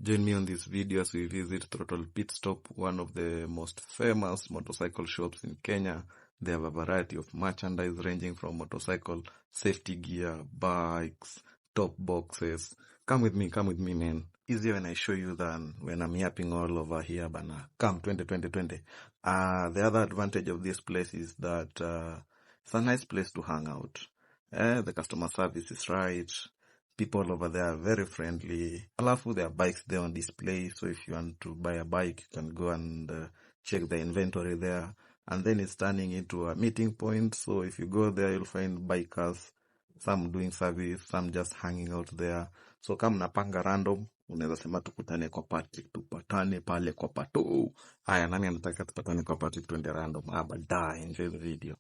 Join me on this video as we visit Throttle PitStop, one of the most famous motorcycle shops in Kenya. They have a variety of merchandise ranging from motorcycle safety gear, bikes, top boxes. Come with me, man. Easier when I show you than when I'm yapping all over here, bana. Come, 20. The other advantage of this place is that it's a nice place to hang out. The customer service is right. People over there are very friendly. Alafu, there are bikes there on display, so if you want to buy a bike, you can go and check the inventory there. And then it's turning into a meeting point, so if you go there, you'll find bikers, some doing service, some just hanging out there. So kama napanga random, unaweza sema tukutane kwa Patrick, tupatane pale kwa pato. Haya, nani anataka tupatane kwa Patrick tuende random? Baadaye, enjoy the video.